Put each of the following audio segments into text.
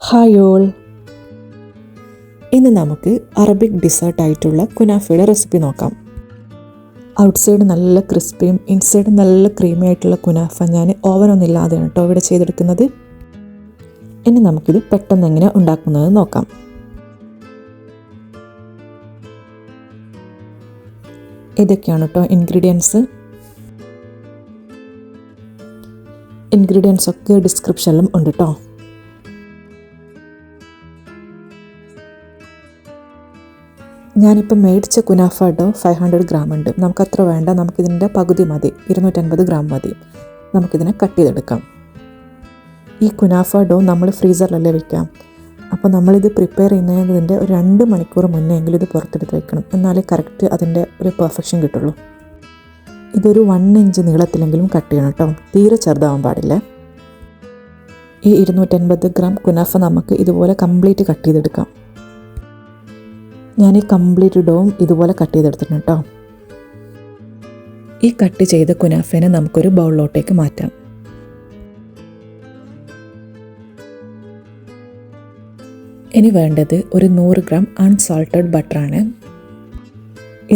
Hi all, ഇന്ന് നമുക്ക് Arabic ഡിസേർട്ടായിട്ടുള്ള കുനാഫയുടെ recipe നോക്കാം. ഔട്ട്സൈഡ് നല്ല ക്രിസ്പിയും ഇൻസൈഡ് നല്ല ക്രീമി ആയിട്ടുള്ള കുനാഫ ഞാൻ ഓവനൊന്നും ഇല്ലാതെയാണ് കേട്ടോ ഇവിടെ ചെയ്തെടുക്കുന്നത്. ഇനി നമുക്കിത് പെട്ടെന്ന് എങ്ങനെ ഉണ്ടാക്കുന്നത് നോക്കാം. ഇതൊക്കെയാണ് കേട്ടോ ഇൻഗ്രീഡിയൻസ് ഒക്കെ ഡിസ്ക്രിപ്ഷനിലും ഉണ്ട് കേട്ടോ. ഞാനിപ്പോൾ മേടിച്ച കുനാഫ ഡോ 500 ഗ്രാം ഉണ്ട്. നമുക്കത്ര വേണ്ട, നമുക്കിതിൻ്റെ പകുതി മതി, 250 ഗ്രാം മതി. നമുക്കിതിനെ കട്ട് ചെയ്തെടുക്കാം. ഈ കുനാഫ ഡോ നമ്മൾ ഫ്രീസറിലല്ലേ വയ്ക്കാം. അപ്പോൾ നമ്മളിത് പ്രിപ്പയർ ചെയ്യുന്നതിൻ്റെ ഒരു 2 മണിക്കൂർ മുന്നേ എങ്കിലും ഇത് പുറത്തെടുത്ത് വയ്ക്കണം. എന്നാലേ കറക്റ്റ് അതിൻ്റെ ഒരു പെർഫെക്ഷൻ കിട്ടുള്ളൂ. ഇതൊരു 1 ഇഞ്ച് നീളത്തിലെങ്കിലും കട്ട് ചെയ്യണം കേട്ടോ, തീരെ ചെറുതാവാൻ പാടില്ല. ഈ 250 ഗ്രാം കുനാഫ നമുക്ക് ഇതുപോലെ കംപ്ലീറ്റ് കട്ട് ചെയ്തെടുക്കാം. ഞാൻ ഈ കംപ്ലീറ്റ് ഡോവും ഇതുപോലെ കട്ട് ചെയ്തെടുത്തിട്ടുണ്ട് കേട്ടോ. ഈ കട്ട് ചെയ്ത കുനാഫേനെ നമുക്കൊരു ബൗളിലോട്ടേക്ക് മാറ്റാം. ഇനി വേണ്ടത് ഒരു 100 ഗ്രാം അൺസാൾട്ടഡ് ബട്ടറാണ്.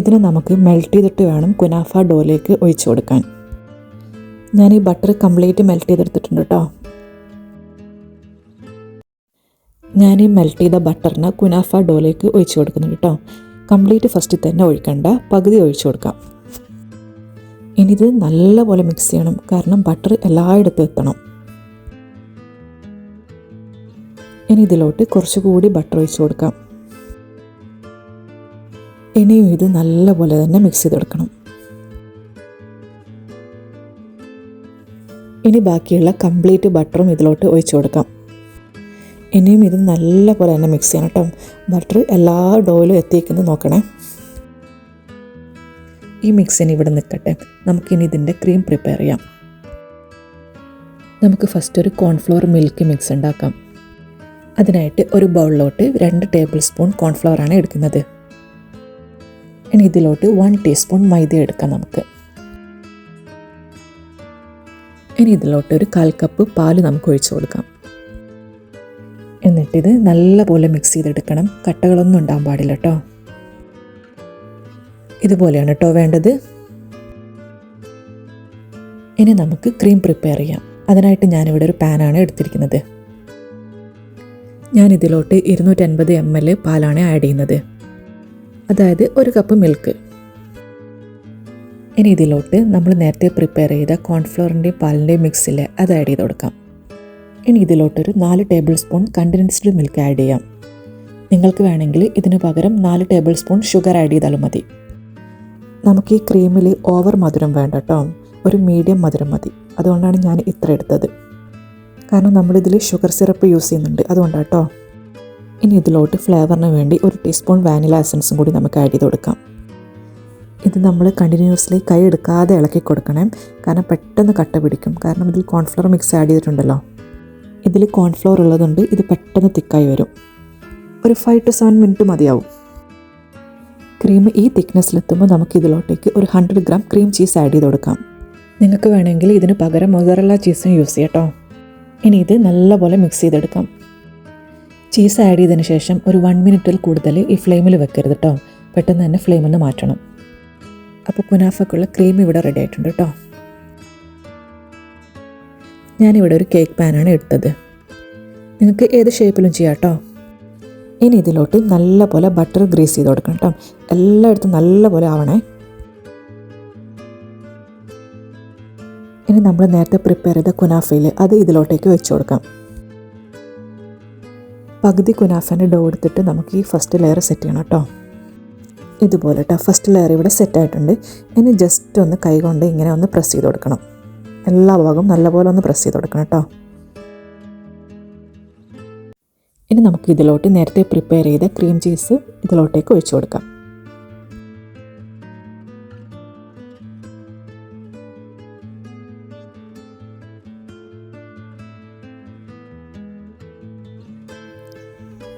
ഇതിനെ നമുക്ക് മെൽറ്റ് ചെയ്തിട്ട് വേണം കുനാഫ ഡോയിലേക്ക് ഒഴിച്ചു കൊടുക്കാൻ. ഞാൻ ഈ ബട്ടർ കംപ്ലീറ്റ് മെൽറ്റ് ചെയ്തെടുത്തിട്ടുണ്ട് കേട്ടോ. ഞാൻ ഈ മെൽറ്റ് ചെയ്ത ബട്ടറിന് കുനാഫ ഡോയിലേക്ക് ഒഴിച്ചു കൊടുക്കുന്നുണ്ട് കേട്ടോ. കംപ്ലീറ്റ് ഫസ്റ്റ് തന്നെ ഒഴിക്കണ്ട, പകുതി ഒഴിച്ചു കൊടുക്കാം. ഇനി ഇത് നല്ലപോലെ മിക്സ് ചെയ്യണം, കാരണം ബട്ടർ എല്ലായിടത്തും എത്തണം. ഇനി ഇതിലോട്ട് കുറച്ചുകൂടി ബട്ടർ ഒഴിച്ചു കൊടുക്കാം. ഇനിയും ഇത് നല്ലപോലെ തന്നെ മിക്സ് ചെയ്തെടുക്കണം. ഇനി ബാക്കിയുള്ള കംപ്ലീറ്റ് ബട്ടറും ഇതിലോട്ട് ഒഴിച്ചു കൊടുക്കാം. ഇനിയും ഇത് നല്ലപോലെ തന്നെ മിക്സ് ചെയ്യണം കേട്ടോ. ബട്ടർ എല്ലാ ഡോയിലും എത്തിക്കുന്നത് നോക്കണേ. ഈ മിക്സിന് ഇവിടെ നിൽക്കട്ടെ. നമുക്കിനി ഇതിൻ്റെ ക്രീം പ്രിപ്പയർ ചെയ്യാം. നമുക്ക് ഫസ്റ്റ് ഒരു കോൺഫ്ലവർ മിൽക്ക് മിക്സ് ഉണ്ടാക്കാം. അതിനായിട്ട് ഒരു ബൗളിലോട്ട് 2 ടേബിൾ സ്പൂൺ കോൺഫ്ലവറാണ് എടുക്കുന്നത്. ഇനി ഇതിലോട്ട് 1 ടീസ്പൂൺ മൈദ എടുക്കാം നമുക്ക്. ഇനി ഇതിലോട്ട് ഒരു 1/4 കപ്പ് പാല് നമുക്ക് ഒഴിച്ചു കൊടുക്കാം. എന്നിട്ടിത് നല്ലപോലെ മിക്സ് ചെയ്തെടുക്കണം. കട്ടകളൊന്നും ഉണ്ടാകാൻ പാടില്ല കേട്ടോ. ഇതുപോലെയാണ് കേട്ടോ വേണ്ടത്. ഇനി നമുക്ക് ക്രീം പ്രിപ്പയർ ചെയ്യാം. അതിനായിട്ട് ഞാനിവിടെ ഒരു പാനാണ് എടുത്തിരിക്കുന്നത്. ഞാനിതിലോട്ട് 250 ml പാലാണ് ആഡ് ചെയ്യുന്നത്, അതായത് 1 കപ്പ് മിൽക്ക്. ഇനി ഇതിലോട്ട് നമ്മൾ നേരത്തെ പ്രിപ്പയർ ചെയ്ത കോൺഫ്ലവറിൻ്റെയും പാലിൻ്റെയും മിക്സിലെ അത് ആഡ് ചെയ്ത് കൊടുക്കാം. ഇനി ഇതിലോട്ടൊരു 4 table spoon condensed milk add ചെയ്യാം. നിങ്ങൾക്ക് വേണമെങ്കിൽ ഇതിന് പകരം 4 ടേബിൾ സ്പൂൺ ഷുഗർ ആഡ് ചെയ്താലും മതി. നമുക്ക് ഈ ക്രീമിൽ ഓവർ മധുരം വേണ്ട കേട്ടോ, ഒരു മീഡിയം മധുരം മതി. അതുകൊണ്ടാണ് ഞാൻ ഇത്ര എടുത്തത്, കാരണം നമ്മളിതിൽ ഷുഗർ സിറപ്പ് യൂസ് ചെയ്യുന്നുണ്ട്, അതുകൊണ്ടാണ് കേട്ടോ. ഇനി ഇതിലോട്ട് ഫ്ലേവറിന് വേണ്ടി 1 ടീസ്പൂൺ വാനില എസൻസും കൂടി നമുക്ക് ആഡ് ചെയ്ത് കൊടുക്കാം. ഇത് നമ്മൾ കണ്ടിന്യൂസ്ലി കൈ എടുക്കാതെ ഇളക്കി കൊടുക്കണം, കാരണം പെട്ടെന്ന് കട്ട പിടിക്കും. കാരണം ഇതിൽ കോൺഫ്ലവർ മിക്സ് ആഡ് ചെയ്തിട്ടുണ്ടല്ലോ. ഇതിൽ കോൺഫ്ലവർ ഉള്ളതുകൊണ്ട് ഇത് പെട്ടെന്ന് തിക്കായി വരും. ഒരു 5 to 7 മിനിറ്റ് മതിയാവും. ക്രീം ഈ തിക്നെസ്സിലെത്തുമ്പോൾ നമുക്ക് ഇതിലോട്ടേക്ക് ഒരു 100 ഗ്രാം ക്രീം ചീസ് ആഡ് ചെയ്ത് കൊടുക്കാം. നിങ്ങൾക്ക് വേണമെങ്കിൽ ഇതിന് പകരം മൊസറല്ല ചീസും യൂസ് ചെയ്യാം കേട്ടോ. ഇനി ഇത് നല്ലപോലെ മിക്സ് ചെയ്തെടുക്കാം. ചീസ് ആഡ് ചെയ്തതിന് ശേഷം ഒരു 1 മിനിറ്റിൽ കൂടുതൽ ഈ ഫ്ലെയിമിൽ വെക്കരുത് കേട്ടോ. പെട്ടെന്ന് തന്നെ ഫ്ലെയിമിൽ നിന്ന് മാറ്റണം. അപ്പോൾ കുനാഫക്കുള്ള ക്രീം ഇവിടെ റെഡി ആയിട്ടുണ്ട് കേട്ടോ. ഞാനിവിടെ ഒരു കേക്ക് പാനാണ് എടുത്തത്. നിങ്ങൾക്ക് ഏത് ഷേപ്പിലും ചെയ്യാം കേട്ടോ. ഇനി ഇതിലോട്ട് നല്ലപോലെ ബട്ടർ ഗ്രീസ് ചെയ്ത് കൊടുക്കണം കേട്ടോ. എല്ലായിടത്തും നല്ലപോലെ ആവണേ. ഇനി നമ്മൾ നേരത്തെ പ്രിപ്പയർ ചെയ്ത കുനാഫയിൽ അത് ഇതിലോട്ടേക്ക് വെച്ച് കൊടുക്കാം. പകുതി കുനാഫേൻ്റെ ഡോ എടുത്തിട്ട് നമുക്ക് ഈ ഫസ്റ്റ് ലെയർ സെറ്റ് ചെയ്യണം കേട്ടോ. ഇതുപോലെ കേട്ടോ, ഫസ്റ്റ് ലെയർ ഇവിടെ സെറ്റായിട്ടുണ്ട്. ഇനി ജസ്റ്റ് ഒന്ന് കൈ കൊണ്ട് ഇങ്ങനെ ഒന്ന് പ്രസ് ചെയ്ത് കൊടുക്കണം. എല്ലാ ഭാഗവും നല്ലപോലെ ഒന്ന് പ്രസ് ചെയ്ത് കൊടുക്കണം കേട്ടോ. ഇനി നമുക്ക് ഇതിലോട്ട് നേരത്തെ പ്രിപ്പയർ ചെയ്ത ക്രീം ചീസ് ഇതിലോട്ടേക്ക് ഒഴിച്ചു കൊടുക്കാം.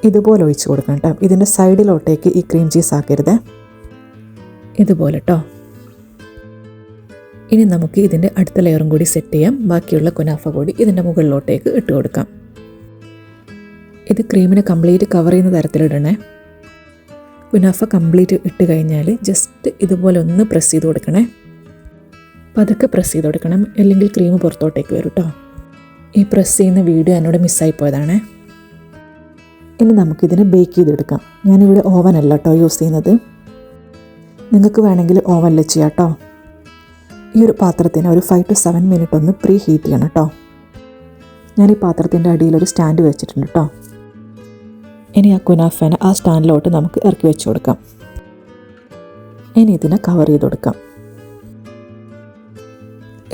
ഇതുപോലെ ഒഴിച്ചു കൊടുക്കണം കേട്ടോ. ഇതിൻ്റെ സൈഡിലോട്ടേക്ക് ഈ ക്രീം ചീസ് ആക്കരുത്. ഇതുപോലെ കേട്ടോ. ഇനി നമുക്ക് ഇതിൻ്റെ അടുത്ത ലെയറും കൂടി സെറ്റ് ചെയ്യാം. ബാക്കിയുള്ള കുനാഫ കൂടി ഇതിൻ്റെ മുകളിലോട്ടേക്ക് ഇട്ട് കൊടുക്കാം. ഇത് ക്രീമിനെ കംപ്ലീറ്റ് കവർ ചെയ്യുന്ന തരത്തിലിടണേ. കുനാഫ കംപ്ലീറ്റ് ഇട്ട് കഴിഞ്ഞാൽ ജസ്റ്റ് ഇതുപോലെ ഒന്ന് പ്രസ് ചെയ്ത് കൊടുക്കണേ. പതുക്കെ പ്രസ് ചെയ്ത് കൊടുക്കണം, അല്ലെങ്കിൽ ക്രീം പുറത്തോട്ടേക്ക് വരും കേട്ടോ. ഈ പ്രസ് ചെയ്യുന്ന വീഡിയോ എന്നോട് മിസ്സായി പോയതാണ്. ഇനി നമുക്കിതിനെ ബേക്ക് ചെയ്തെടുക്കാം. ഞാനിവിടെ ഓവനല്ല കേട്ടോ യൂസ് ചെയ്യുന്നത്. നിങ്ങൾക്ക് വേണമെങ്കിൽ ഓവനിൽ ചെയ്യാം കേട്ടോ. ഈ ഒരു പാത്രത്തിന് ഒരു 5 to 7 മിനിറ്റ് ഒന്ന് പ്രീ ഹീറ്റ് ചെയ്യണം കേട്ടോ. ഞാൻ ഈ പാത്രത്തിൻ്റെ അടിയിലൊരു സ്റ്റാൻഡ് വെച്ചിട്ടുണ്ട് കേട്ടോ. ഇനി ആ കുനാഫേനെ ആ സ്റ്റാൻഡിലോട്ട് നമുക്ക് ഇറക്കി വെച്ച് കൊടുക്കാം. ഇനി ഇതിനെ കവർ ചെയ്ത് കൊടുക്കാം.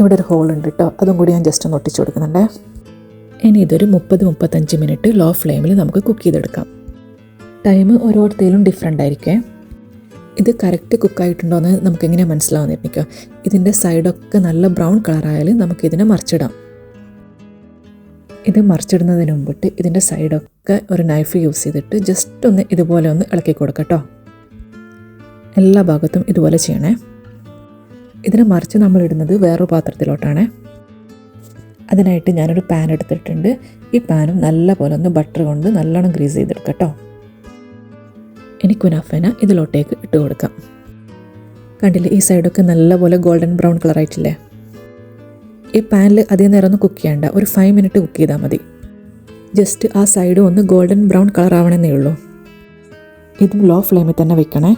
ഇവിടെ ഒരു ഹോൾ ഉണ്ട് കേട്ടോ, അതും കൂടി ഞാൻ ജസ്റ്റ് ഒന്ന് ഒട്ടിച്ച് കൊടുക്കുന്നുണ്ട്. ഇനി ഇതൊരു 30-35 മിനിറ്റ് ലോ ഫ്ലെയിമിൽ നമുക്ക് കുക്ക് ചെയ്തെടുക്കാം. ടൈം ഓരോരുത്തരും ഡിഫറെൻ്റ് ആയിരിക്കേ. ഇത് കറക്റ്റ് കുക്കായിട്ടുണ്ടോ എന്ന് നമുക്കെങ്ങനെയാണ് മനസ്സിലാവുന്നിരിക്കുക. ഇതിൻ്റെ സൈഡൊക്കെ നല്ല ബ്രൗൺ കളറായാൽ നമുക്കിതിനെ മറിച്ചിടാം. ഇത് മറിച്ചിടുന്നതിന് മുമ്പിട്ട് ഇതിൻ്റെ സൈഡൊക്കെ ഒരു നൈഫ് യൂസ് ചെയ്തിട്ട് ജസ്റ്റ് ഒന്ന് ഇതുപോലെ ഒന്ന് ഇളക്കി കൊടുക്കാം കേട്ടോ. എല്ലാ ഭാഗത്തും ഇതുപോലെ ചെയ്യണേ. ഇതിനെ മറിച്ച് നമ്മൾ ഇടുന്നത് വേറൊരു പാത്രത്തിലോട്ടാണ്. അതിനായിട്ട് ഞാനൊരു പാൻ എടുത്തിട്ടുണ്ട്. ഈ പാനും നല്ല പോലെ ഒന്ന് ബട്ടർ കൊണ്ട് നല്ലോണം ഗ്രീസ് ചെയ്തെടുക്കാം കേട്ടോ. ഇനി കുനാഫേന ഇതിലോട്ടേക്ക് ഇട്ട് കൊടുക്കാം. കണ്ടില്ലേ, ഈ സൈഡൊക്കെ നല്ല പോലെ ഗോൾഡൻ ബ്രൗൺ കളറായിട്ടില്ലേ. ഈ പാനിൽ അധികം നേരം ഒന്ന് കുക്ക് ചെയ്യണ്ട, ഒരു 5 മിനിറ്റ് കുക്ക് ചെയ്താൽ മതി. ജസ്റ്റ് ആ സൈഡ് ഒന്ന് ഗോൾഡൻ ബ്രൗൺ കളർ ആവണമെന്നേ ഉള്ളൂ. ഇതും ലോ ഫ്ലെയിമിൽ തന്നെ വെക്കണേ.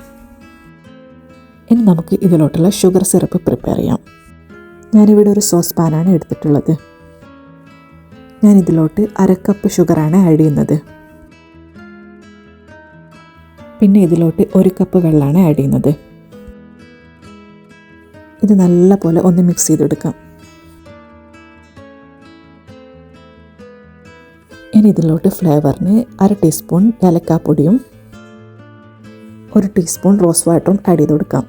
ഇനി നമുക്ക് ഇതിലോട്ടുള്ള ഷുഗർ സിറപ്പ് പ്രിപ്പയർ ചെയ്യാം. ഞാനിവിടെ ഒരു സോസ് പാനാണ് എടുത്തിട്ടുള്ളത്. ഞാൻ ഇതിലോട്ട് 1/2 കപ്പ് ഷുഗറാണ് ആഡ് ചെയ്യുന്നത്. പിന്നെ ഇതിലോട്ട് 1 കപ്പ് വെള്ളമാണ് ആഡ് ചെയ്യുന്നത്. ഇത് നല്ല പോലെ ഒന്ന് മിക്സ് ചെയ്തെടുക്കാം. ഇനി ഇതിലോട്ട് ഫ്ലേവറിന് 1/2 ടീസ്പൂൺ ഏലക്കാപ്പൊടിയും 1 ടീസ്പൂൺ റോസ് വാട്ടറും ആഡ് ചെയ്ത് കൊടുക്കാം.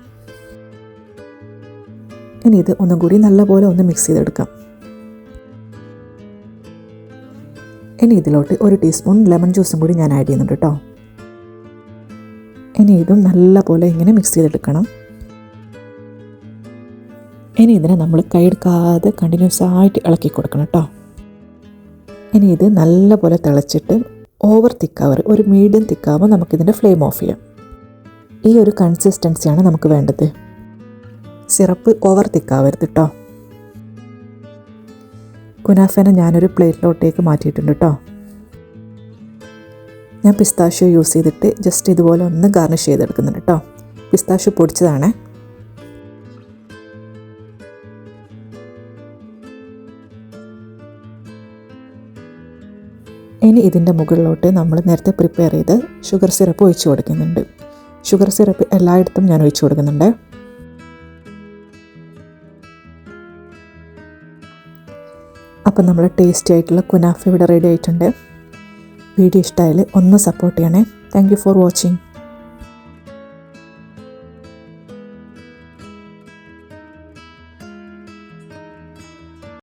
ഇനി ഇത് ഒന്നും കൂടി നല്ലപോലെ ഒന്ന് മിക്സ് ചെയ്തെടുക്കാം. ഇനി ഇതിലോട്ട് 1 ടീസ്പൂൺ ലെമൺ ജ്യൂസും കൂടി ഞാൻ ആഡ് ചെയ്യുന്നുണ്ട് കേട്ടോ. ഇനി ഇതും നല്ല പോലെ ഇങ്ങനെ മിക്സ് ചെയ്തെടുക്കണം. ഇനി ഇതിനെ നമ്മൾ കൈയെടുക്കാതെ കണ്ടിന്യൂസ് ആയിട്ട് ഇളക്കി കൊടുക്കണം കേട്ടോ. ഇനി ഇത് നല്ല പോലെ തിളച്ചിട്ട് ഓവർ തിക്കാവരുത്, ഒരു മീഡിയം തിക്കാവുമ്പോൾ നമുക്കിതിൻ്റെ ഫ്ലെയിം ഓഫ് ചെയ്യാം. ഈ ഒരു കൺസിസ്റ്റൻസിയാണ് നമുക്ക് വേണ്ടത്. സിറപ്പ് ഓവർ തിക്കാവരുത് കേട്ടോ. കുനാഫേനെ ഞാനൊരു പ്ലേറ്റിലോട്ടേക്ക് മാറ്റിയിട്ടുണ്ട് കേട്ടോ. ഞാൻ പിസ്താഷ്യോ യൂസ് ചെയ്തിട്ട് ജസ്റ്റ് ഇതുപോലെ ഒന്ന് ഗാർണിഷ് ചെയ്തെടുക്കുന്നുണ്ട് കേട്ടോ. പിസ്താഷ്യോ പൊടിച്ചതാണ്. ഇനി ഇതിൻ്റെ മുകളിലോട്ട് നമ്മൾ നേരത്തെ പ്രിപ്പയർ ചെയ്ത് ഷുഗർ സിറപ്പ് ഒഴിച്ച് കൊടുക്കുന്നുണ്ട്. ഷുഗർ സിറപ്പ് എല്ലായിടത്തും ഞാൻ ഒഴിച്ച് കൊടുക്കുന്നുണ്ട്. അപ്പം നമ്മൾ ടേസ്റ്റി ആയിട്ടുള്ള കുനാഫ ഇവിടെ റെഡി ആയിട്ടുണ്ട്. വീഡിയോ ഇഷ്ടമായാൽ ഒന്ന് സപ്പോർട്ട് ചെയ്യണേ. Thank you for watching.